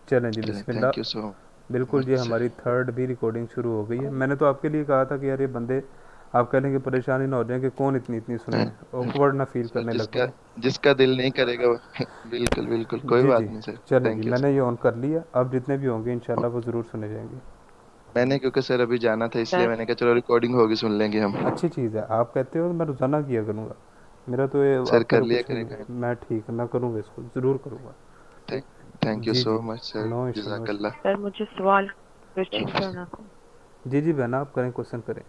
चलें जी, चलें, बिस्मिल्लाह। Thank you so बिल्कुल जी, मच सर। हमारी थर्ड भी रिकॉर्डिंग शुरू हो गई है। मैंने तो आपके लिए कहा था कि यार ये बंदे, आप कह लें कि परेशानी ना हो जाए कि कौन इतनी इतनी सुने, ऑकवर्ड ना फील सर करने लग जिसका पड़े। जिसका दिल नहीं करेगा वो बिल्कुल बिल्कुल, कोई जी बात जी। नहीं सर। चलें जी, थैंक यू मैंने सर। ये ऑन कर लिया, अब जितने भी होंगे इंशाल्लाह वो ज़रूर सुने जाएंगे। मैंने क्योंकि सर अभी जाना था, इसलिए सर मैंने कहा चलो रिकॉर्डिंग होगी, सुन लेंगे हम। अच्छी चीज़ है, आप कहते हो तो मैं रोज़ाना किया करूँगा। मेरा तो ये सर आपके कर तो लिया कुछ करेगा। नहीं, मैं ठीक, मैं करूँगा, इसको ज़रूर करूँगा। थैंक थैंक यू जी सो जी। Much sir. No issue, no issue. जज़ाकल्लाह। सर मुझे सवाल क्वेश्चन करना था। जी जी बहना, आप करें, क्वेश्चन करें।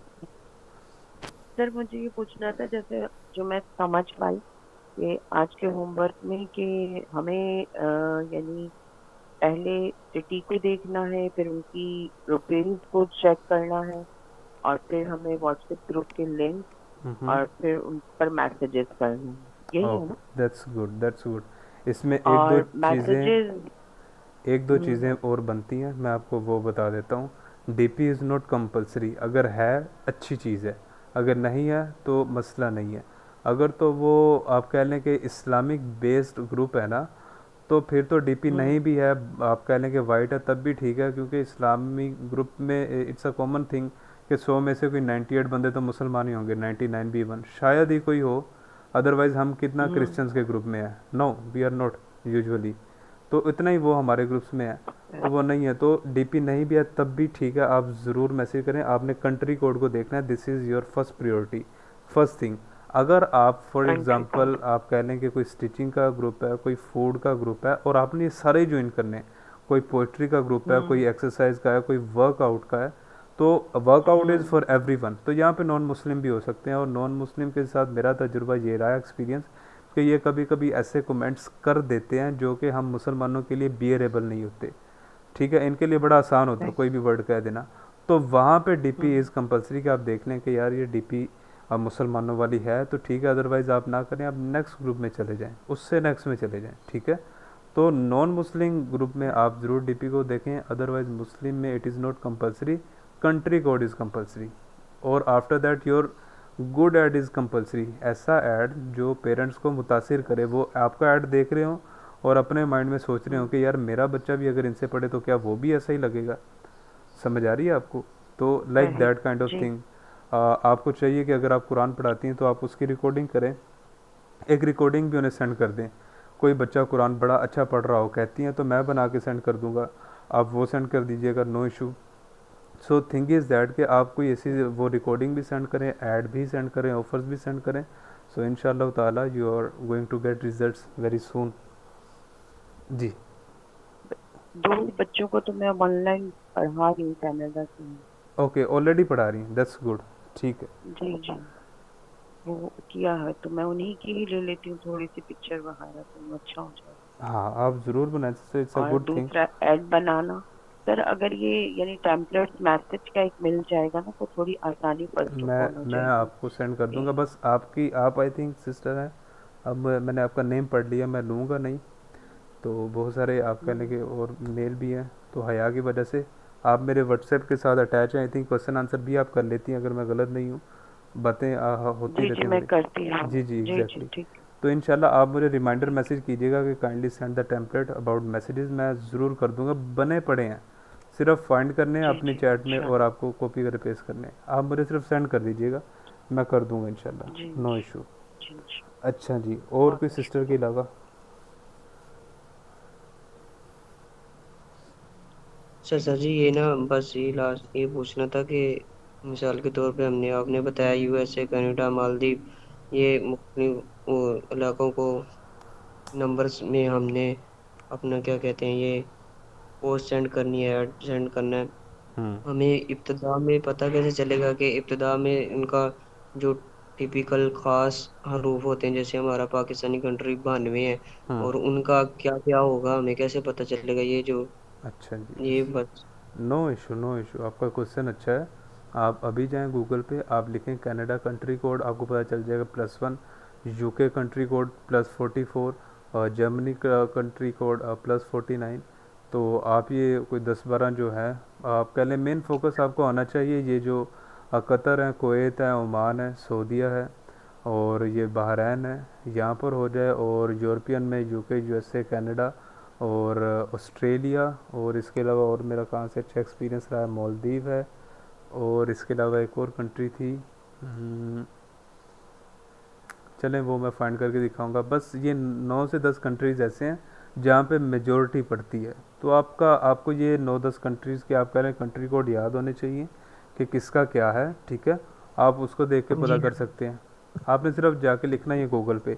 सर मुझे ये पूछना था, जैसे जो मैं समझ पाई कि आज के होमवर्क में कि हमें यानी पहले सिटी को देखना है, फिर उनकी प्रोफाइल्स को चेक करना है, और फिर हमें व्हाट्सएप ग्रुप के लिंक, और फिर उन पर मैसेजेस करना है, यही है ओके, ना? That's good, that's good. इसमें और मैसेजेस। एक दो चीज़ें और बनती हैं, मैं आपको वो बता देता हूँ। डीपी इज़ नॉट कंपलसरी, अगर है अच्छी चीज़ है, अगर नहीं है तो मसला नहीं है। अगर तो वो आप कह लें कि इस्लामिक बेस्ड ग्रुप है ना, तो फिर तो डीपी नहीं भी है, आप कह लें कि वाइट है, तब भी ठीक है, क्योंकि इस्लामी ग्रुप में इट्स अ कॉमन थिंग कि 100 में से कोई 98 बंदे तो मुसलमान ही होंगे, 99 भी वन शायद ही कोई हो। अदरवाइज़ हम कितना क्रिश्चियंस के ग्रुप में है, no we are not usually, तो इतना ही वो हमारे ग्रुप्स में है। तो वो नहीं है तो डीपी नहीं भी है तब भी ठीक है, आप ज़रूर मैसेज करें। आपने कंट्री कोड को देखना है, this is your first priority, first thing. अगर आप फॉर कंट्री एग्ज़ाम्पल कोड। आप कह लें कि कोई स्टिचिंग का ग्रुप है, कोई फूड का ग्रुप है, और आपने ये सारे ज्वाइन करने हैं, कोई पोइट्री का ग्रुप है, कोई एक्सरसाइज का है, कोई वर्कआउट का है, तो वर्कआउट इज़ फॉर एवरीवन, तो यहाँ पे नॉन मुस्लिम भी हो सकते हैं। और नॉन मुस्लिम के साथ मेरा तजुर्बा ये रहा एक्सपीरियंस कि ये कभी कभी ऐसे कमेंट्स कर देते हैं जो कि हम मुसलमानों के लिए बियरेबल नहीं होते। ठीक है, इनके लिए बड़ा आसान होता है कोई भी वर्ड कह देना। तो वहाँ पे डीपी इज़ कंपलसरी कि आप देख लें कि यार ये डीपी मुसलमानों वाली है तो ठीक है, अदरवाइज़ आप ना करें, आप नेक्स्ट ग्रुप में चले जाएं, उससे नेक्स्ट में चले जाएं, ठीक है। तो नॉन मुस्लिम ग्रुप में आप ज़रूर डीपी को देखें, अदरवाइज़ मुस्लिम में it is not compulsory, country code is compulsory. और after that your good ad is compulsory, ऐसा ऐड जो पेरेंट्स को मुतासिर करे, वो आपका ऐड देख रहे हो और अपने माइंड में सोच रहे हो कि यार मेरा बच्चा भी अगर इनसे पढ़े तो क्या वो भी ऐसा ही लगेगा। समझ आ रही है आपको? तो लाइक सही। दैट काइंड ऑफ जी। थिंग। आपको चाहिए कि अगर आप कुरान पढ़ाती हैं तो आप उसकी रिकॉर्डिंग करें, एक रिकॉर्डिंग भी उन्हें सेंड कर दें। कोई बच्चा कुरान बड़ा अच्छा पढ़ रहा हो कहती हैं तो मैं बना के सेंड कर दूंगा, आप वो सेंड कर दीजिएगा, no issue. So thing is that कि आप कोई ऐसी वो रिकॉर्डिंग भी सेंड करें, ऐड भी सेंड करें, ऑफर्स भी सेंड करें। सो इंशाल्लाह ताला you are going to get results very soon. जी। दो बच्चों को तो मैं ऑनलाइन पढ़ा रही हूँ कनाडा से। ओके, ऑलरेडी पढ़ा रही हैं, दैट्स गुड। ठीक है। जी जी। वो किया है तो मैं उन्हीं की ही ले लेती हूँ, थोड़ी सी पिक्चर वगैरह, तो अच्छा हो जाएगा। हाँ, आप ज़रूर बनाएं, इट्स अ और गुड थिंग। दूसरा ऐड बनाना। सर अगर ये यानी टेम्पलेट मैसेज का एक मिल जाएगा ना, तो थोड़ी आसानी फर्स्ट ऑफ ऑल हो मैं जाएगी आपको सेंड कर दूंगा, कि। बस आपकी, आप आई थिंक सिस्टर हैं। अब मैंने आपका नेम पढ़ लिया, मैं लूँगा नहीं। तो बहुत सारे आप कहने हम्म, के और मेल भी हैं, तो हया की वजह से आप मेरे व्हाट्सएप के साथ अटैच हैं, आई थिंक क्वेश्चन आंसर भी आप कर लेती हैं अगर मैं गलत नहीं हूँ। बातें होती जी रहती जी हैं मैं हमारी। करती हूँ। जी जी, जी जी एग्जैक्टली। ठीक है। तो इंशाल्लाह आप मुझे रिमाइंडर मैसेज कीजिएगा कि kindly send the template about messages, मैं ज़रूर कर दूंगा, बने पड़े हैं, सिर्फ फाइंड करने हैं जी अपनी जी चैट में और श्योर। आपको कॉपी कर पेस्ट करने हैं, आप मुझे सिर्फ सेंड कर दीजिएगा, मैं कर दूंगा जी इंशाल्लाह, नो इशू। जी जी। अच्छा जी, और बहुत कोई बहुत सिस्टर के शुक्रिया। अलावा? सर जी ये ना, बस ये लास्ट ये पूछना था कि मिसाल के तौर पे हमने आपने बताया यूएसए, कनाडा, मालदीव, ये मुख्तलिफ वो इलाकों को नंबर्स में हमने अपना क्या कहते हैं ये पोस्ट सेंड करनी है, ऐड सेंड करना है। हम्म। हमें इब्तदा में पता कैसे चलेगा कि इब्तदा में उनका जो टिपिकल खास हरूफ होते हैं, जैसे हमारा पाकिस्तानी कंट्री 92 है, हम्म। और उनका क्या क्या होगा, हमें कैसे पता चलेगा ये जो अच्छा जी, ये बस। नो इशू, नो इशू, आपका क्वेश्चन अच्छा है। आप अभी जाएं गूगल पे, आप लिखें कनाडा कंट्री कोड, आपको पता चल जाएगा +1, यूके कंट्री कोड +44, और जर्मनी का कंट्री कोड +49। तो आप ये कोई 10-12 जो है, आप कह लें मेन फोकस आपको आना चाहिए ये जो कतर है, कुवैत है, ओमान है, सऊदीया है, और ये बहरैन है, यहाँ पर हो जाए, और यूरोपियन में यूके, यूएसए, कनाडा, और ऑस्ट्रेलिया, और इसके अलावा और मेरा कहाँ से अच्छा एक्सपीरियंस रहा है, मालदीव है, और इसके अलावा एक और कंट्री थी, चलें वो मैं फाइंड करके दिखाऊंगा। बस ये 9 से 10 कंट्रीज़ ऐसे हैं जहाँ पे मेजॉरिटी पड़ती है। तो आपको ये 9-10 कंट्रीज़ के आप कह रहे हैं कंट्री कोड याद होने चाहिए कि किसका क्या है, ठीक है। आप उसको देख के पता जी कर सकते हैं। आपने सिर्फ जाके लिखना ही है गूगल पे,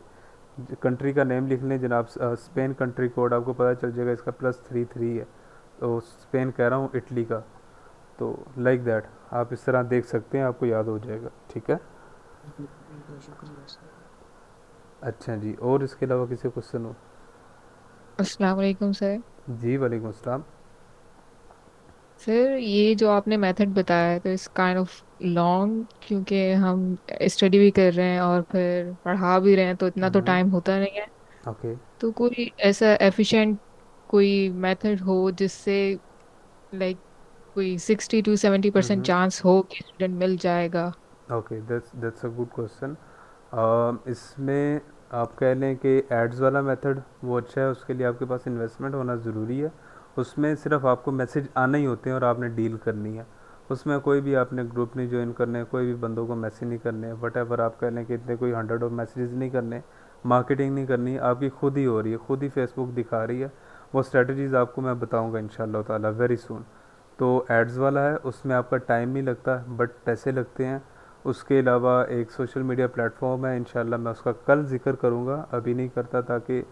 कंट्री का नेम लिख लें जनाब, स्पेन कंट्री कोड आपको पता चल जाएगा, इसका +33 है। तो स्पेन कह रहा हूँ, इटली का। तो लाइक दैट आप इस तरह देख सकते हैं, आपको याद हो जाएगा, ठीक है। बिल्कुल, शुक्रिया सर। अच्छा जी, और इसके अलावा किसी क्वेश्चन हो? अस्सलाम वालेकुम सर। जी वालेकुम अस्सलाम। सर ये जो आपने मेथड बताया है तो इस काइंड ऑफ लॉन्ग, क्योंकि हम स्टडी भी कर रहे हैं और फिर पढ़ा भी रहे हैं तो इतना तो टाइम होता नहीं है। ओके। तो कोई ऐसा एफिशिएंट कोई मेथड हो जिससे लाइक कोई 60 to 70% चांस हो कि स्टूडेंट मिल जाएगा। Okay, that's a good question. इसमें आप कह लें कि एड्स वाला मेथड वो अच्छा है, उसके लिए आपके पास इन्वेस्टमेंट होना ज़रूरी है। उसमें सिर्फ आपको मैसेज आने ही होते हैं और आपने डील करनी है। उसमें कोई भी आपने ग्रुप नहीं ज्वाइन करने, कोई भी बंदों को मैसेज नहीं करने, वट एवर आप कह लें कि इतने कोई 100 ऑफ मैसेजेस नहीं करने, मार्केटिंग नहीं करनी, आपकी खुद ही हो रही है, खुद ही फेसबुक दिखा रही है। वो स्ट्रेटजीज़ आपको मैं बताऊँगा इंशाल्लाह ताला वेरी सून। तो एड्स वाला है, उसमें आपका टाइम नहीं लगता बट पैसे लगते हैं। उसके अलावा एक सोशल मीडिया प्लेटफॉर्म है, इंशाल्लाह मैं उसका कल जिक्र करूँगा, अभी नहीं करता ताकि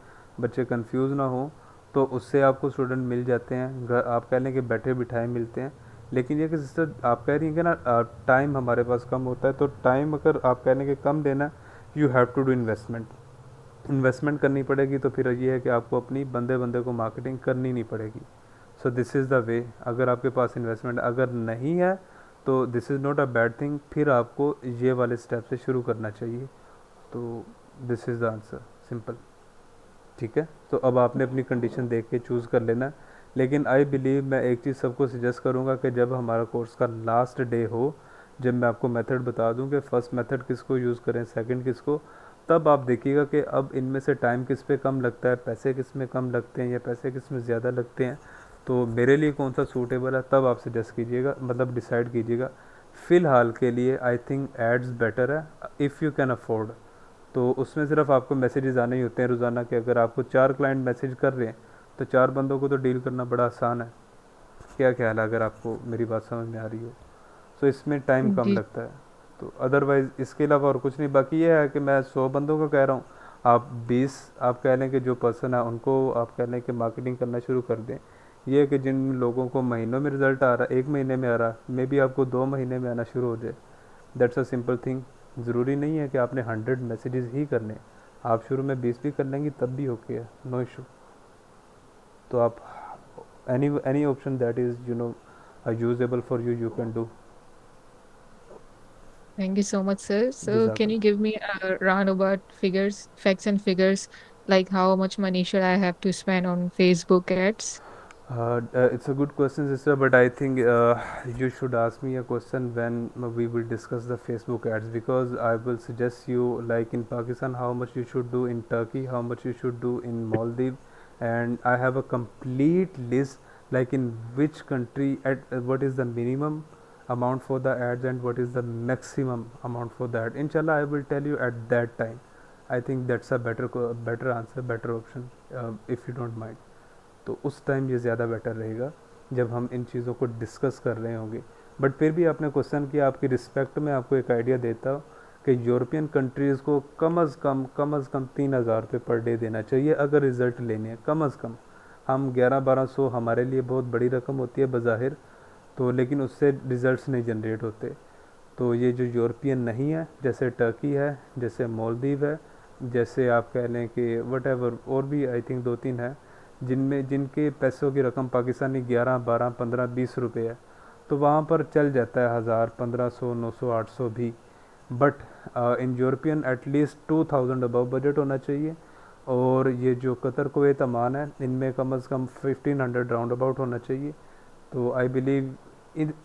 बच्चे कंफ्यूज ना हो। तो उससे आपको स्टूडेंट मिल जाते हैं, घर आप कह लें कि बैठे बिठाए मिलते हैं। लेकिन ये कि सिस्टर आप कह रही हैं कि ना टाइम हमारे पास कम होता है, तो टाइम अगर आप कह लें कि कम देना, you have to do investment करनी पड़ेगी। तो फिर ये है कि आपको अपनी बंदे बंदे को मार्केटिंग करनी नहीं पड़ेगी। So this is the way. अगर आपके पास इन्वेस्टमेंट अगर नहीं है तो this is not a bad thing, फिर आपको ये वाले स्टेप से शुरू करना चाहिए। तो this is the answer, simple, ठीक है। तो अब आपने अपनी कंडीशन देख के चूज़ कर लेना। लेकिन आई बिलीव मैं एक चीज़ सबको सजेस्ट करूँगा कि जब हमारा कोर्स का लास्ट डे हो, जब मैं आपको मेथड बता दूं कि फ़र्स्ट मेथड किसको यूज़ करें, सेकंड किसको, तब आप देखिएगा कि अब इनमें से टाइम किस पे कम लगता है, पैसे किस में कम लगते हैं या पैसे किस में ज़्यादा लगते हैं, तो मेरे लिए कौन सा सूटेबल है, तब आप सजेस्ट कीजिएगा, मतलब डिसाइड कीजिएगा। फ़िलहाल के लिए आई थिंक एड्स बेटर है इफ़ यू कैन अफोर्ड। तो उसमें सिर्फ आपको मैसेजेस आने ही होते हैं रोज़ाना के, अगर आपको 4 क्लाइंट मैसेज कर रहे हैं तो 4 बंदों को तो डील करना बड़ा आसान है। क्या ख्याल है, अगर आपको मेरी बात समझ में आ रही हो? सो इसमें टाइम कम जी लगता है। तो अदरवाइज़ इसके अलावा और कुछ नहीं। बाकी ये है कि मैं 100 बंदों का कह रहा हूँ, आप 20 आप कह लें कि जो पर्सन है उनको आप कह लें कि मार्केटिंग करना शुरू कर दें। ये है कि जिन लोगों को महीनों में रिज़ल्ट आ रहा है, 1 महीने में आ रहा है, मे बी आपको 2 महीने में आना शुरू हो जाए। That's a simple thing. ज़रूरी नहीं है कि आपने 100 मैसेजेस ही करने, आप शुरू में 20 भी कर लेंगी तब भी ओके है, नो इशू। तो आप any option that is usable for you, you can do. thank you so much sir. So can you जज़ाकल्लाह। give me a roundabout figures, facts and figures, like how much money should I have to spend on Facebook ads? It's a good question, sister, but I think you should ask me a question when we will discuss the Facebook ads, because I will suggest you, like in Pakistan, how much you should do, in Turkey, how much you should do, in Maldives, and I have a complete list, like in which country, at what is the minimum amount for the ads and what is the maximum amount for that. Inshallah, I will tell you at that time. I think that's a better answer, better option, if you don't mind. तो उस time ये ज़्यादा better रहेगा जब हम इन चीज़ों को discuss कर रहे होंगे। बट फिर भी आपने क्वेश्चन किया, आपकी रिस्पेक्ट में आपको एक आइडिया देता हूँ कि यूरोपियन कंट्रीज़ को कम अज़ कम 3,000 रुपये पर डे देना चाहिए अगर रिज़ल्ट लेने हैं, कम अज़ कम। हम 11-1200 हमारे लिए बहुत बड़ी रकम होती है बज़ाहिर, तो लेकिन उससे रिज़ल्ट्स नहीं जनरेट होते। तो ये जो यूरोपियन नहीं है, जैसे टर्की है, जैसे मालदीव है, जैसे आप कह लें कि वट एवर और भी आई थिंक 2-3 है, जिनके पैसों की रकम पाकिस्तानी 11, 12, 15, 20 रुपये है, तो वहाँ पर चल जाता है 1000, 1500, 900, 800 भी। But in European at least 2000 above budget होना चाहिए। और ये जो कतर कुवैत अमान है, इनमें कम अज़ कम 1500 राउंड अबाउट होना चाहिए। तो आई बिलीव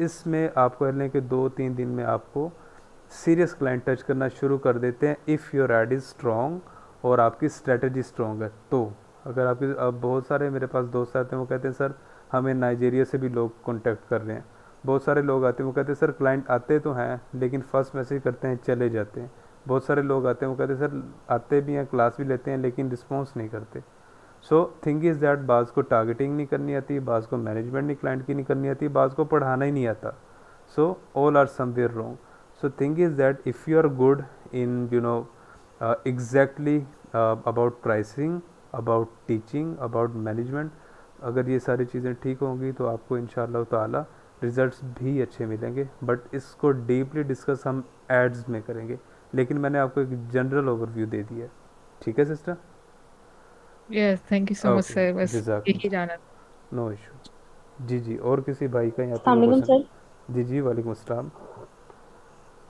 इसमें आप कह लें कि 2-3 दिन में आपको सीरियस क्लाइंट टच करना शुरू कर देते हैं, if your add is strong और आपकी स्ट्रेटजी स्ट्रॉन्ग है। तो अगर आपके अब बहुत सारे मेरे पास दोस्त आते हैं, वो कहते हैं सर हमें नाइजीरिया से भी लोग कांटेक्ट कर रहे हैं। बहुत सारे लोग आते हैं, वो कहते हैं सर क्लाइंट आते तो हैं लेकिन फर्स्ट मैसेज करते हैं चले जाते हैं। बहुत सारे लोग आते हैं, वो कहते हैं सर आते भी हैं, क्लास भी लेते हैं, लेकिन रिस्पॉन्स नहीं करते। सो थिंग इज़ दैट बाज़ को टारगेटिंग नहीं करनी आती, बाज़ को मैनेजमेंट नहीं क्लाइंट की नहीं करनी आती, बाज़ को पढ़ाना ही नहीं आता। So all are somewhere wrong. So thing is that if you are good in exactly about pricing, about teaching, about management, अगर ये सारी चीज़ें ठीक होंगी तो आपको इंशाल्लाह ताला रिजल्ट्स भी अच्छे मिलेंगे। बट इसको डीपली डिस्कस हम एड्स में करेंगे, लेकिन मैंने आपको एक जनरल ओवरव्यू दे दिया है। ठीक है sister? Yes, thank you so much okay, sir, बस जज़ाकल्लाह, यही जाना था। No issue. जी जी, और किसी भाई का यहाँ पे अस्सलाम कोई वालेकुम क्वेश्चन? सर। जी जी, वालेकुम अस्सलाम।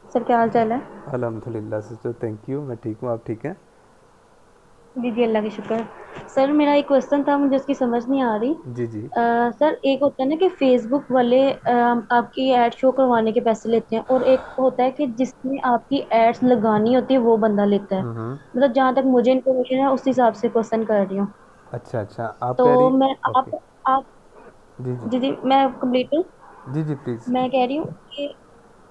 सर क्या हाल चाल है? अल्हम्दुलिल्लाह सिस्टर, थैंक यू, मैं ठीक हूँ, आप ठीक हैं? जी जी, अल्लाह का शुक्र। सर मेरा एक क्वेश्चन था, मुझे उसकी समझ नहीं आ रही। जी जी। सर एक होता है ना कि फेसबुक वाले आपकी एड शो करवाने के पैसे लेते हैं, और एक होता है कि जिसमें आपकी एड्स लगानी होती है वो बंदा लेता है। हम्म। मतलब जहाँ तक मुझे इन्फॉर्मेशन है उस हिसाब से क्वेश्चन कर रही हूँ। अच्छा अच्छा, आप तो कह रही। मैं ओके। आप जी जी। जी जी, मैं कंप्लीट हूँ। जी जी प्लीज़। मैं कह रही हूँ कि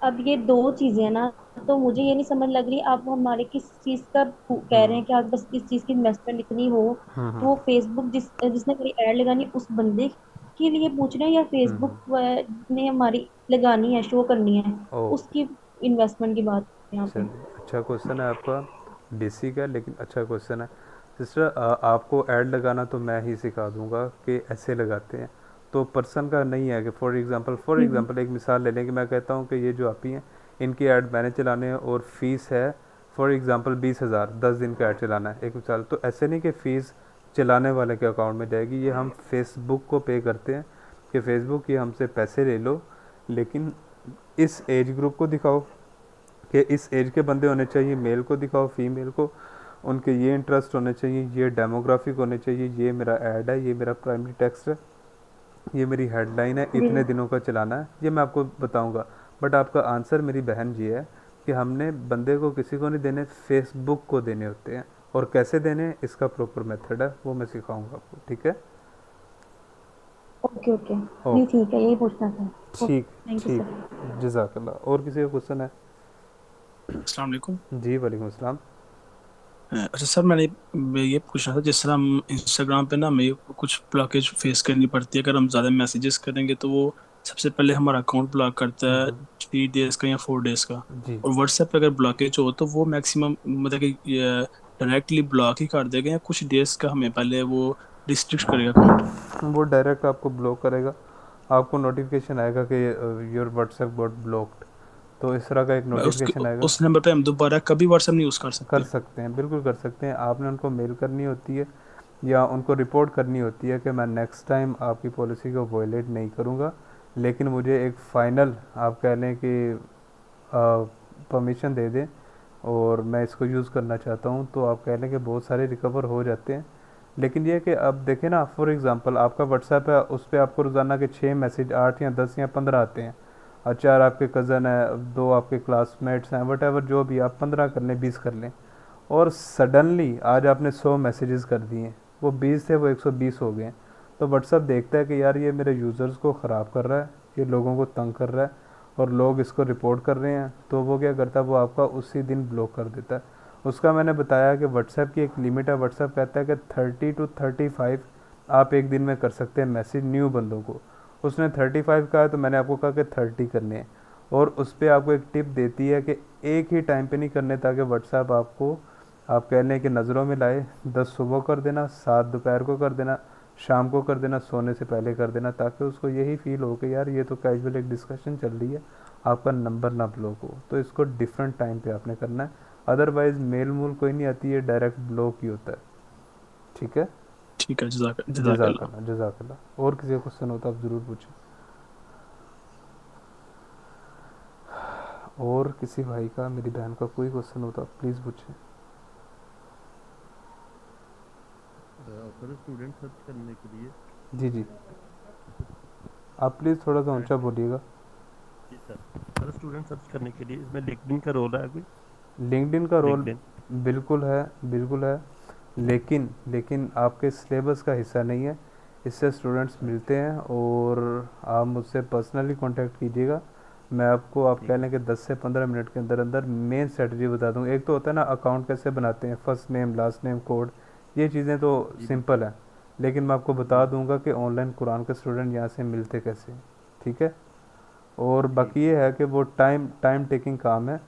अब ये दो चीजें हैं ना, तो मुझे ये नहीं समझ लग रही आप हमारे किस चीज का कह रहे हम्म हैं कि आप बस किस चीज की इन्वेस्टमेंट लिखनी हो। तो हम्म वो फेसबुक जिसने मेरी एड लगानी उस बंदे के लिए पूछ रहे हैं, या फेसबुक ने हमारी लगानी है, शो करनी है, ओके, उसकी इन्वेस्टमेंट की बात है यहाँ पे। चलिए अच्छा क्वेश्चन है आपका, बेसिक है लेकिन अच्छा क्वेश्चन है। सिस्टर आपको ऐड लगाना तो मैं ही सिखा दूंगा कि ऐसे लगाते हैं। तो पर्सन का नहीं है कि फॉर एग्ज़ाम्पल एक मिसाल ले लें कि मैं कहता हूँ कि ये जो आप ही हैं इनकी ऐड मैंने चलाने हैं और फीस है फॉर एग्ज़ाम्पल 20,000, 10 दिन का ऐड चलाना है, एक मिसाल। तो ऐसे नहीं कि फ़ीस चलाने वाले के अकाउंट में जाएगी, ये हम फेसबुक को पे करते हैं कि फेसबुक ये हमसे पैसे ले लो, लेकिन इस एज ग्रुप को दिखाओ कि इस एज के बंदे होने चाहिए, मेल को दिखाओ, फीमेल को, उनके ये इंटरेस्ट होने चाहिए, ये डेमोग्राफिक होने चाहिए, ये मेरा ऐड है, ये मेरा प्राइमरी टेक्स्ट है, ये मेरी हेडलाइन है, जी इतने दिनों का चलाना है, ये मैं आपको बताऊंगा। बट आपका आंसर मेरी बहन जी है कि हमने बंदे को किसी को नहीं देने, फेसबुक को देने होते हैं। और कैसे देने, इसका प्रॉपर मेथड है, वो मैं सिखाऊंगा आपको। ठीक है? ओके ओके, नहीं ओके, ठीक है, यही पूछना था। ओके, ठीक, थैंक यू ठीक, सर। जज़ाकल्लाह। और किसी का क्वेश्चन है? अस्सलाम वालेकुम। जी वालेकुम अस्सलाम। अच्छा सर, मैं ये पूछना था, जिस तरह हम इंस्टाग्राम पे ना हमें कुछ ब्लॉकेज फेस करनी पड़ती है, अगर हम ज़्यादा मैसेजेस करेंगे तो वो सबसे पहले हमारा अकाउंट ब्लॉक करता है 3 डेज का या 4 डेज का। जी। और व्हाट्सएप पे अगर ब्लॉकेज हो तो वो मैक्सिमम मतलब कि डायरेक्टली ब्लॉक ही कर देगा, या कुछ डेज का हमें पहले वो रिस्ट्रिक्ट करेगा अकाउंट। वो डायरेक्ट आपको ब्लॉक करेगा, आपको नोटिफिकेशन आएगा कि योर व्हाट्सएप गॉट ब्लॉक्ड, तो इस तरह का एक उसके नोटिफिकेशन आएगा। उस नंबर पे हम दोबारा कभी व्हाट्सएप नहीं यूज़ कर कर सकते। सकते हैं, बिल्कुल कर सकते हैं। आपने उनको मेल करनी होती है या उनको रिपोर्ट करनी होती है कि मैं नेक्स्ट टाइम आपकी पॉलिसी को वायलेट नहीं करूँगा, लेकिन मुझे एक फ़ाइनल आप कह लें कि परमिशन दे दें और मैं इसको यूज़ करना चाहता हूँ, तो आप कह लें कि बहुत सारे रिकवर हो जाते हैं। लेकिन ये कि अब देखें ना, फॉर एग्ज़ाम्पल आपका व्हाट्सएप है, उस पर आपको रोज़ाना के 6 मैसेज, 8 या 10 या 15 आते हैं, और 4 आपके कज़न है, 2 आपके क्लासमेट्स हैं, वट एवर जो भी, आप 15 कर लें, 20 कर लें, और सडनली आज आपने 100 मैसेजेस कर दिए, वो 20 थे वो 120 हो गए। तो व्हाट्सएप देखता है कि यार ये मेरे यूज़र्स को ख़राब कर रहा है, ये लोगों को तंग कर रहा है और लोग इसको रिपोर्ट कर रहे हैं, तो वो क्या करता है, वो आपका उसी दिन ब्लॉक कर देता है। उसका मैंने बताया कि व्हाट्सएप की एक लिमिट है, व्हाट्सएप कहता है कि 30 to 35 आप एक दिन में कर सकते हैं मैसेज न्यू बंदों को। उसने 35 कहा है, तो मैंने आपको कहा कि 30 करने हैं। और उस पर आपको एक टिप देती है कि एक ही टाइम पे नहीं करने, ताकि व्हाट्सएप आपको, आप कह लें कि नज़रों में लाए। 10 सुबह कर देना, 7 दोपहर को कर देना, शाम को कर देना, सोने से पहले कर देना, ताकि उसको यही फील हो कि यार ये तो कैजुअल एक डिस्कशन चल रही है, आपका नंबर ना ब्लॉक हो। तो इसको डिफरेंट टाइम पे आपने करना है, अदरवाइज़ मेल मूल कोई नहीं आती है, डायरेक्ट ब्लॉक ही होता है। ठीक है? ठीक है, जज़ाकल्लाह। जज़ाकल्लाह, जज़ाकल्लाह। और किसी का क्वेश्चन हो तो आप ज़रूर पूछें। और किसी भाई का, मेरी बहन का कोई क्वेश्चन हो तो आप प्लीज़ पूछें। सर स्टूडेंट सर्च करने के लिए। जी जी, आप प्लीज़ थोड़ा सा ऊंचा बोलिएगा। जी सर, सर स्टूडेंट सर्च करने के लिए इसमें लिंक्डइन का रोल है कोई? लिंक्डइन का रोल लिंक्डइन। बिल्कुल है, बिल्कुल है। लेकिन लेकिन आपके सिलेबस का हिस्सा नहीं है। इससे स्टूडेंट्स मिलते हैं और आप मुझसे पर्सनली कांटेक्ट कीजिएगा। मैं आपको आप कह लें कि 10 से 15 मिनट के अंदर अंदर मेन स्ट्रेटजी बता दूँ। एक तो होता है ना अकाउंट कैसे बनाते हैं, first name last name code, ये चीज़ें तो सिंपल हैं, लेकिन मैं आपको बता दूंगा कि ऑनलाइन कुरान के स्टूडेंट यहाँ से मिलते कैसे, ठीक है। और बाकी ये है कि वो टाइम टाइम टेकिंग काम है,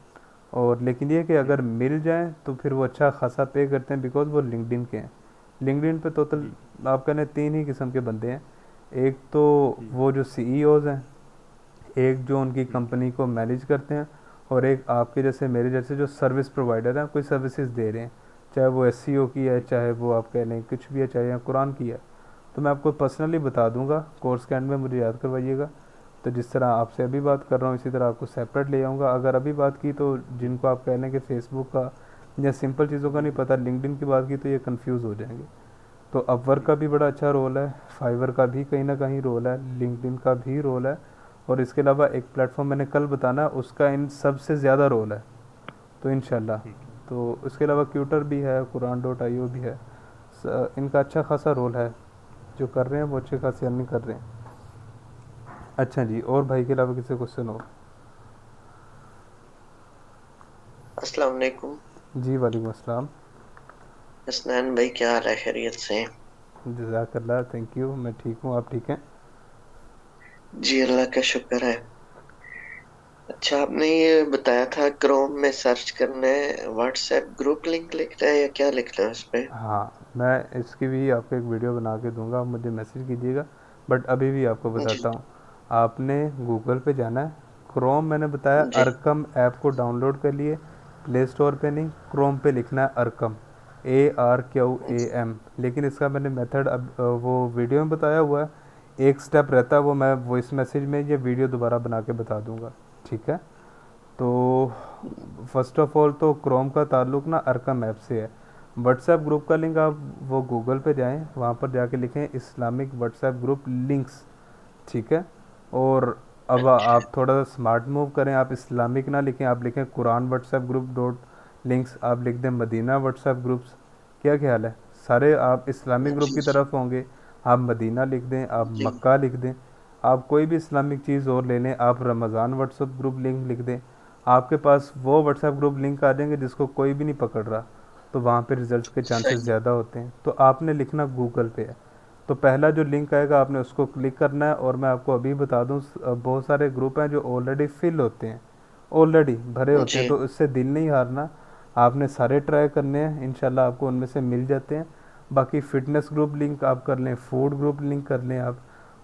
और लेकिन ये कि अगर मिल जाए तो फिर वो अच्छा खासा पे करते हैं, बिकॉज वो लिंक्डइन के हैं। लिंक्डइन पे टोटल आप कहने 3 ही किस्म के बंदे हैं। एक तो वो जो सीईओज़ हैं, एक जो उनकी कंपनी को मैनेज करते हैं, और एक आपके जैसे मेरे जैसे जो सर्विस प्रोवाइडर हैं, कोई सर्विसेज दे रहे हैं, चाहे वो एससीओ की है, चाहे वो आप कह लें कुछ भी है, चाहे या कुरान की है। तो मैं आपको पर्सनली बता दूंगा, कोर्स के एंड में मुझे याद करवाइएगा। तो जिस तरह आपसे अभी बात कर रहा हूँ इसी तरह आपको सेपरेट ले आऊँगा। अगर अभी बात की तो जिनको आप कह लें कि फेसबुक का या सिंपल चीज़ों का नहीं पता, लिंक्डइन की बात की तो ये कंफ्यूज हो जाएंगे। तो अपवर्क का भी बड़ा अच्छा रोल है, फाइवर का भी कहीं ना कहीं रोल है, लिंक्डइन का भी रोल है, और इसके अलावा एक प्लेटफॉर्म मैंने कल बताना उसका इन सबसे ज़्यादा रोल है। तो इंशाल्लाह, तो इसके अलावा क्यूटर भी है, कुरान.io भी है, इनका अच्छा खासा रोल है। जो कर रहे हैं वो अच्छे खासी अर्निंग कर रहे हैं। अच्छा जी, और भाई के अलावा किसी क्वेश्चन हो? अस्सलाम वालेकुम। जी वालेकुम अस्सलाम। हसनैन भाई क्या हाल है, खैरियत से? जज़ाकल्लाह, थैंक यू, मैं ठीक हूँ, आप ठीक हैं? जी अल्लाह का शुक्र है। अच्छा, आपने ये बताया था क्रोम में सर्च करना है, व्हाट्सएप ग्रुप लिंक लिखना है या क्या लिखना है उस पे? हाँ, मैं इसकी भी आपको एक वीडियो बना के दूंगा, आप मुझे मैसेज कीजिएगा। बट अभी भी आपको जी बताता हूँ, आपने गूगल पे जाना है, क्रोम मैंने बताया, जी अरकम ऐप को डाउनलोड कर लिए, प्ले स्टोर पे नहीं, क्रोम पे लिखना है अरकम, ARQAM। लेकिन इसका मैंने मेथड अब वो वीडियो में बताया हुआ है, एक स्टेप रहता है, वो मैं वॉइस मैसेज में ये वीडियो दोबारा बना के बता दूंगा, ठीक है। तो फर्स्ट ऑफ ऑल तो क्रोम का ताल्लुक ना अरकम ऐप से है। व्हाट्सएप ग्रुप का लिंक आप वो गूगल पे जाएं, वहाँ पर जाके लिखें इस्लामिक व्हाट्सएप ग्रुप लिंक्स, ठीक है। और अब अच्छा आप थोड़ा सा स्मार्ट मूव करें, आप इस्लामिक ना लिखें, आप लिखें Quran WhatsApp group dot links, आप लिख दें मदीना व्हाट्सएप ग्रुप्स। क्या ख्याल है? सारे आप इस्लामिक ग्रुप जी की तरफ होंगे। आप मदीना लिख दें, आप जी मक्का लिख दें, आप कोई भी इस्लामिक चीज़ और ले लें, आप रमज़ान व्हाट्सएप ग्रुप लिंक लिख दें, आपके पास वो व्हाट्सएप ग्रुप लिंक आ जाएंगे जिसको कोई भी नहीं पकड़ रहा। तो वहाँ पे रिजल्ट्स के चांसेस सही। ज़्यादा होते हैं। तो आपने लिखना गूगल पे है, तो पहला जो लिंक आएगा आपने उसको क्लिक करना है। और मैं आपको अभी बता दूं, बहुत सारे ग्रुप हैं जो ऑलरेडी फिल होते हैं, ऑलरेडी भरे होते हैं, जी तो इससे दिल नहीं हारना, आपने सारे ट्राई करने हैं, इंशाल्लाह आपको उनमें से मिल जाते हैं। बाकी फ़िटनेस ग्रुप लिंक आप कर लें, फूड ग्रुप लिंक कर लें आप,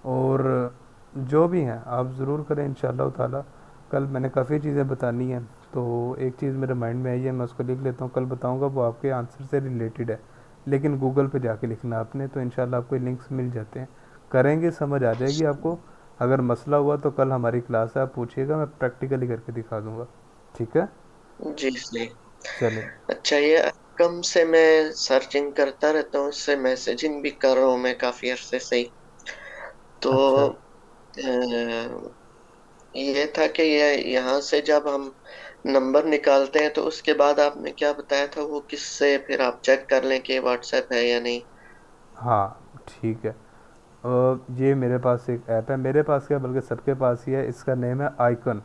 और जो भी हैं आप ज़रूर करें इंशाल्लाह ताला। कल मैंने काफ़ी चीज़ें बतानी हैं, तो एक चीज़ मेरे माइंड में आई है, मैं उसको लिख लेता हूँ, कल बताऊँगा, वो आपके आंसर से रिलेटेड है, लेकिन गूगल पे जाके लिखना आपने, तो इंशाल्लाह आपको लिंक्स मिल जाते हैं। करेंगे समझ आ जाएगी आपको। अगर मसला हुआ तो कल हमारी क्लास है, आप पूछिएगा, मैं प्रैक्टिकली करके दिखा दूंगा, ठीक है। जी सही। चलें। अच्छा, ये कम से मैं सर्चिंग करता रहता हूँ, इससे मैसेजिंग भी कर रहा हूँ मैं काफी अरसे से ही। तो अच्छा, ये था कि ये यहाँ से जब हम नंबर निकालते हैं तो उसके बाद आपने क्या बताया था, वो किससे फिर आप चेक कर लें कि व्हाट्सएप है या नहीं? हाँ ठीक है। ये मेरे पास एक ऐप है, मेरे पास क्या बल्कि सबके पास ही है, इसका नेम है आइकन,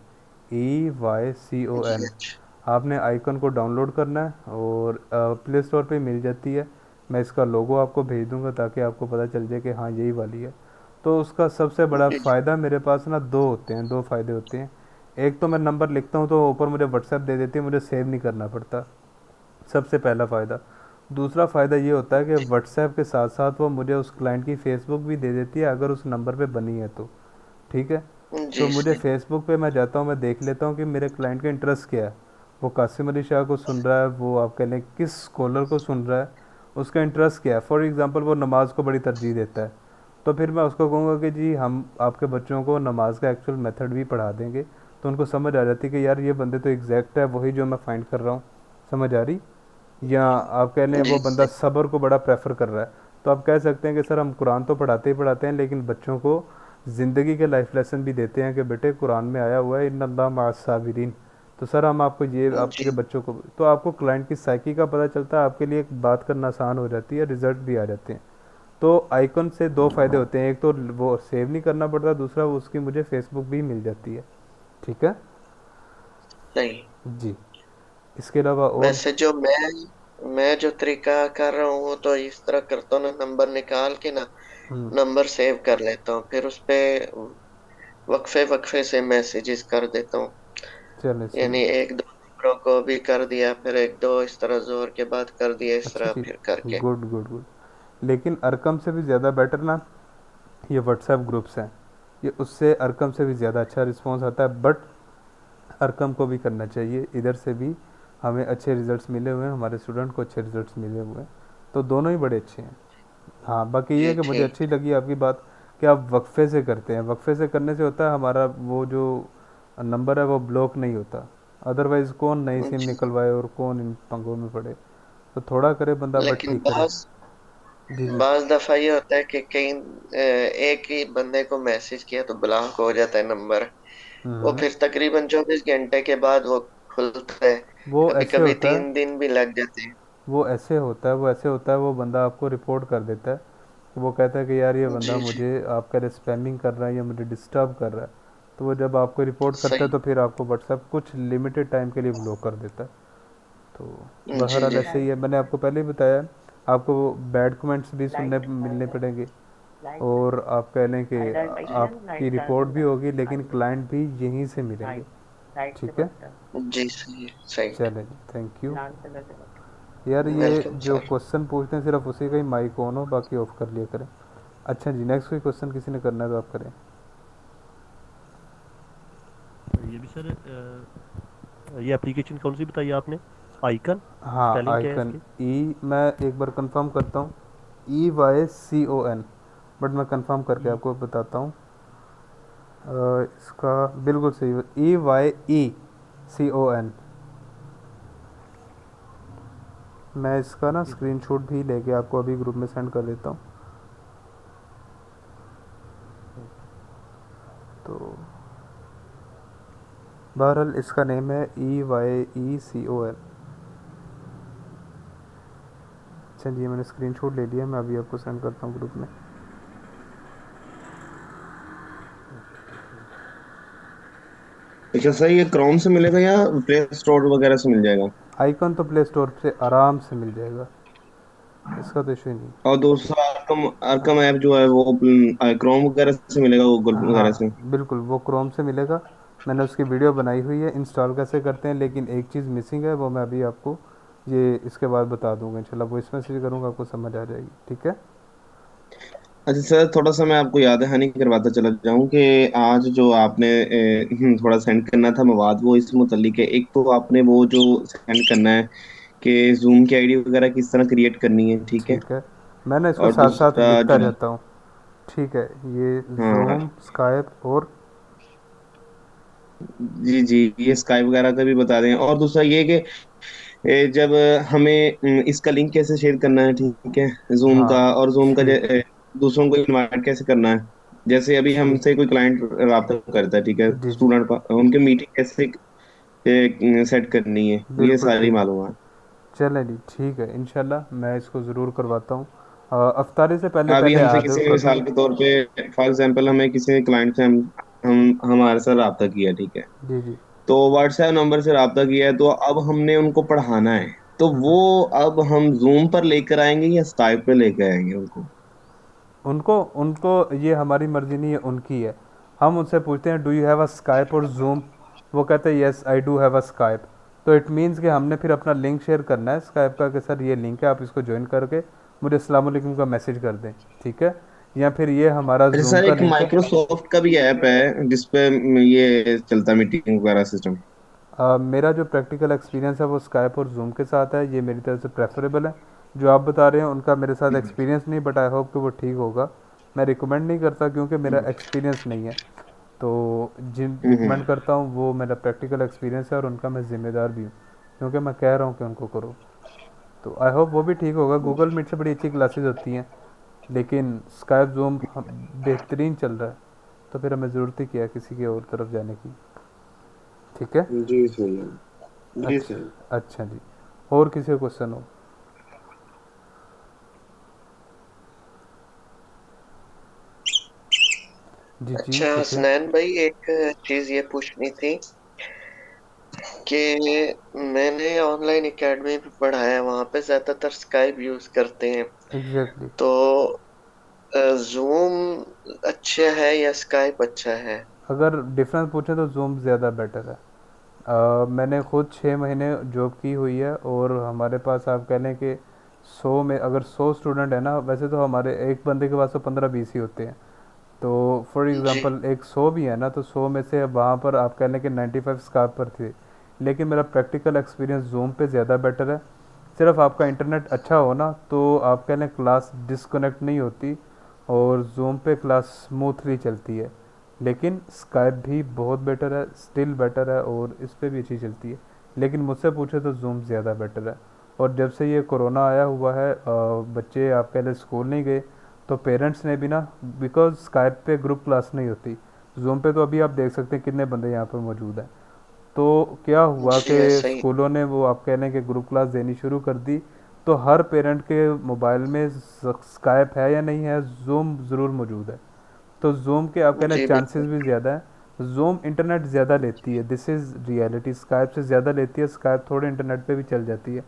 जी EYCON। अच्छा। आपने आइकन को डाउनलोड करना है और प्ले स्टोर पे मिल जाती है। मैं इसका लोगो आपको भेज दूंगा ताकि आपको पता चल जाए कि हाँ यही वाली है। तो उसका सबसे बड़ा जी फ़ायदा मेरे पास ना दो होते हैं, दो फ़ायदे होते हैं। एक तो मैं नंबर लिखता हूँ तो ऊपर मुझे व्हाट्सएप दे देती है, मुझे सेव नहीं करना पड़ता, सबसे पहला फ़ायदा। दूसरा फ़ायदा ये होता है कि व्हाट्सएप के साथ साथ वो मुझे उस क्लाइंट की फ़ेसबुक भी दे देती है अगर उस नंबर पे बनी है तो, ठीक है। तो जी मुझे सही। फेसबुक पे मैं जाता हूँ, मैं देख लेता हूँ कि मेरे क्लाइंट का इंटरेस्ट क्या है, वो कासिम अली शाह को सुन रहा है, वो आप कह लें किस स्कॉलर को सुन रहा है, उसका इंटरेस्ट क्या है। फॉर एग्ज़ाम्पल वो नमाज को बड़ी तरजीह देता है, तो फिर मैं उसको कहूँगा कि जी हम आपके बच्चों को नमाज का एक्चुअल मेथड भी पढ़ा देंगे। तो उनको समझ आ जाती है कि यार ये बंदे तो एग्जैक्ट है वही जो मैं फाइंड कर रहा हूँ, समझ आ रही। या आप कह लें जी वो बंदा सही। सब्र को बड़ा प्रेफर कर रहा है, तो आप कह सकते हैं कि सर हम कुरान तो पढ़ाते ही पढ़ाते हैं लेकिन बच्चों को ज़िंदगी के लाइफ लेसन भी देते हैं कि बेटे कुरान में आया हुआ है इन्नल्लाह मअस साबिरीन, तो सर हम आपको ये जी आपके बच्चों को, तो आपको क्लाइंट की साइकी का पता चलता है, आपके लिए बात करना आसान हो जाती है, रिजल्ट भी आ जाते हैं। तो आइकन से दो फायदे होते हैं, एक तो वो सेव नहीं करना पड़ता, दूसरा उसकी मुझे फेसबुक भी मिल जाती है। ठीक है सही। जी। इसके अलावा और वैसे जो मैं जो तरीका कर रहा हूँ, तो इस तरह करता हूँ ना, नंबर निकाल के ना हम्म, नंबर सेव कर लेता हूँ, फिर उस पे वक्फे वक्फे से मैसेजेस कर देता हूँ। चलें सही यानी है। एक दो नंबरों को भी कर दिया, फिर एक दो इस तरह जोर के बाद कर दिया, इस अच्छी तरह चीज़, फिर करके। Good good good. लेकिन अरकम से भी ज़्यादा बेटर ना ये व्हाट्सएप ग्रुप्स हैं, ये उससे अरकम से भी ज़्यादा अच्छा रिस्पॉन्स आता है, बट अरकम को भी करना चाहिए, इधर से भी हमें अच्छे रिजल्ट्स मिले हुए हैं, हमारे स्टूडेंट को अच्छे रिजल्ट्स मिले हुए हैं, तो दोनों ही बड़े अच्छे हैं। हाँ बाकी ये जी है कि मुझे ठीक। अच्छी लगी आपकी बात कि आप वक्फे से करते हैं, वक्फे से करने से होता है हमारा वो जो नंबर है वो ब्लॉक नहीं होता, अदरवाइज़ कौन नई सिम जी। निकलवाए और कौन इन पंगों में पड़े, तो थोड़ा करे बंदा बट लेकिन ठीक करे। बाज जी जी। बाज दफा ये होता है कि कई एक ही बंदे को मैसेज किया तो ब्लॉक हो जाता है नंबर। वो हम्म, फिर तकरीबन 24 घंटे के बाद वो खुलता है। वो कभी ऐसे कभी होता है, 3 दिन भी लग जाते हैं। वो ऐसे होता है वो बंदा आपको रिपोर्ट कर देता है, वो कहता है कि यार ये बंदा जी जी। मुझे आप कह रहे स्पैमिंग कर रहा है या मुझे डिस्टर्ब कर रहा है, तो वो जब आपको रिपोर्ट करता है सही। तो फिर आपको व्हाट्सएप कुछ लिमिटेड टाइम के लिए ब्लॉक कर देता है। तो जी बहरहाल जी। ऐसे ही है, मैंने आपको पहले ही बताया, आपको बैड कमेंट्स भी मिलने पड़ेंगे, और आप कह लें कि आपकी रिपोर्ट भी होगी, लेकिन क्लाइंट भी यहीं से मिलेंगे। ठीक है जी सही है, सही। चलें जी, थैंक यू। यार ये वेलकम जो सर। क्वेश्चन पूछते हैं सिर्फ उसी का ही माइक ऑन हो, बाकी ऑफ कर लिया करें। अच्छा जी, नेक्स्ट कोई क्वेश्चन किसी ने करना है तो आप करें। ये भी सर ये एप्लीकेशन कौन सी बताई आपने, आइकन, हाँ स्पेलिंग क्या है आइकन, इसकी? ई मैं एक बार कंफर्म करता हूँ, EYCON, बट मैं कंफर्म करके ई आपको बताता हूँ। इसका बिल्कुल सही, EYECON। मैं इसका ना स्क्रीनशॉट भी लेके आपको अभी ग्रुप में सेंड कर देता हूँ। तो बहरहाल इसका नेम है EYECON। अच्छा जी, मैंने स्क्रीनशॉट ले लिया, मैं अभी आपको सेंड करता हूँ ग्रुप में। अच्छा सर, ये क्रोम से मिलेगा या प्ले स्टोर वगैरह से मिल जाएगा? आइकन तो प्ले स्टोर से आराम से मिल जाएगा, इसका तो इशू ही नहीं। और दूसरा अरकम अरकम ऐप जो है वो क्रोम वगैरह से मिलेगा, गूगल वगैरह से? हाँ बिल्कुल, वो क्रोम से मिलेगा, मैंने उसकी वीडियो बनाई हुई है इंस्टॉल कैसे करते हैं, लेकिन एक चीज़ मिसिंग है, वो मैं अभी आपको ये इसके बाद बता दूंगा इंशाल्लाह, वॉइस मैसेज करूँगा, आपको समझ आ जाएगी। ठीक है अच्छा सर, थोड़ा सा मैं आपको याद दहानी करवाता चला जाऊं कि आज जो आपने थोड़ा सेंड करना था मवाद, वो इस मुतल्लिक है। एक तो आपने वो जो सेंड करना है कि जूम की आईडी वगैरह किस तरह क्रिएट करनी है, ठीक है? ठीक है, मैं ना इसको और साथ साथ दूसरा लिखता जो, जाता हूँ। ठीक है, ये हाँ जूम, स्काइप और जी जी, ये स्काइप वगैरह का भी बता दें। और दूसरा ये कि जब हमें इसका लिंक कैसे शेयर करना है, ठीक है, जूम का, हाँ और जूम का ठीक है दूसरों को इनवाइट कैसे करना है। जैसे अभी ठीक, हमसे कोई क्लाइंट रब्ता करता है, ठीक है, जी जी, स्टूडेंट, उनके मीटिंग कैसे सेट करनी है, ये बिल्कुल सारी ठीक। मालूमात। चलें जी ठीक है, इंशाल्लाह मैं इसको ज़रूर करवाता हूँ, अफ्तारी से पहले अभी पहले हमसे याद किसी ने कर मिसाल दूंगा। के तौर पे, फॉर एग्जांपल, हमें किसी क्लाइंट से हम हमारे साथ रब्ता किया, ठीक है, जी जी। तो व्हाट्सएप नंबर से रब्ता किया है, तो अब हमने उनको पढ़ाना है, तो वो अब हम जूम पर लेकर आएंगे या स्काइप पे लेकर आएंगे उनको? उनको उनको ये हमारी मर्ज़ी नहीं है, उनकी है। हम उनसे पूछते हैं do you have a Skype और जूम, वो कहते हैं yes I do have a Skype, तो इट मीन्स कि हमने फिर अपना लिंक शेयर करना है स्काइप का कि सर ये लिंक है, आप इसको ज्वाइन करके मुझे अस्सलाम वालेकुम का मैसेज कर दें। ठीक है, या फिर ये हमारा अच्छा जूम सर, का एक लिंक है। माइक्रोसॉफ्ट का भी ऐप है जिसपे ये चलता है, मीटिंग वगैरह सिस्टम? मेरा जो प्रैक्टिकल एक्सपीरियंस है वो स्काइप और जूम के साथ है, ये मेरी तरफ से प्रेफरेबल है। जो आप बता रहे हैं उनका मेरे साथ एक्सपीरियंस नहीं, बट आई होप कि वो ठीक होगा। मैं रिकमेंड नहीं करता क्योंकि मेरा एक्सपीरियंस नहीं है, तो जिन रिकमेंड करता हूँ वो मेरा प्रैक्टिकल एक्सपीरियंस है, और उनका मैं ज़िम्मेदार भी हूँ क्योंकि मैं कह रहा हूँ कि उनको करो। तो आई होप वो भी ठीक होगा। गूगल मीट से बड़ी अच्छी क्लासेस होती हैं, लेकिन स्काइप जूम बेहतरीन चल रहा है, तो फिर हमें ज़रूरत ही क्या है किसी की और तरफ जाने की। ठीक है। जी सही है, जी सही। अच्छा जी, और किसी का क्वेश्चन हो? जी जी अच्छा पूछे। हसनैन भाई, एक चीज ये पूछनी थी कि मैंने ऑनलाइन एकेडमी पे पढ़ा है, वहां पे ज्यादातर स्काइप यूज करते हैं, एग्जैक्टली। तो जूम अच्छा है या स्काइप अच्छा है? अगर डिफरेंस पूछे तो जूम ज़्यादा बेटर है। मैंने खुद 6 महीने जॉब की हुई है, और हमारे पास आप कह लें कि 100 में अगर 100 स्टूडेंट है ना, वैसे तो हमारे एक बंदे के पास तो 15-20 ही होते हैं। तो फॉर जी एग्जांपल एक 100 भी है ना, तो 100 में से वहाँ पर आप कह लें कि 95 स्काइप पर थे। लेकिन मेरा प्रैक्टिकल एक्सपीरियंस जूम पे ज़्यादा बेटर है। सिर्फ आपका इंटरनेट अच्छा हो ना, तो आप कह लें क्लास डिस्कनेक्ट नहीं होती, और जूम पे क्लास स्मूथली चलती है। लेकिन स्काइप भी बहुत बेटर है, स्टिल बेटर है, और इस पे भी अच्छी चलती है। लेकिन मुझसे पूछे तो जूम ज़्यादा बेटर है। और जब से ये कोरोना आया हुआ है, बच्चे आप कह लें स्कूल नहीं गए, तो पेरेंट्स ने भी ना, बिकॉज स्काइप पे ग्रुप क्लास नहीं होती, जूम पे तो अभी आप देख सकते हैं कितने बंदे यहाँ पर मौजूद हैं। तो क्या हुआ जी कि ऐसा ही। स्कूलों ने वो आप कह लें कि ग्रुप क्लास देनी शुरू कर दी। तो हर पेरेंट के मोबाइल में स्काइप है या नहीं है, जूम ज़रूर मौजूद है। तो जूम के आप कहना जी चांसेस बिल्कुल। भी ज़्यादा है। जूम इंटरनेट ज़्यादा लेती है, दिस इज़ रियलिटी। स्काइप से ज़्यादा लेती है, स्काइप थोड़े इंटरनेट पे भी चल जाती है।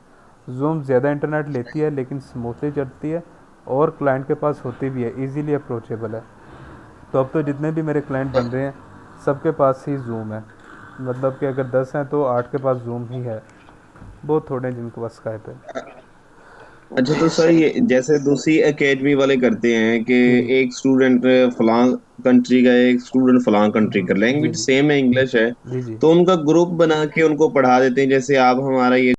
जूम ज़्यादा इंटरनेट लेती है, लेकिन स्मूथली चलती है, और क्लाइंट के पास होती भी है, इजीली अप्रोचेबल है। तो अब तो जितने भी मेरे क्लाइंट बन रहे हैं, सबके पास ही जूम है। मतलब कि अगर 10 हैं तो 8 के पास जूम ही है, बहुत थोड़े हैं जिनके पास स्काइप है। अच्छा तो जी सर, सही। ये जैसे दूसरी एकेडमी वाले करते हैं कि जी जी। एक स्टूडेंट फलां कंट्री का, एक स्टूडेंट फलां कंट्री का, जी लैंग्वेज जी। सेम है, इंग्लिश है, जी जी। तो उनका ग्रुप बना के उनको पढ़ा देते हैं, जैसे आप हमारा ये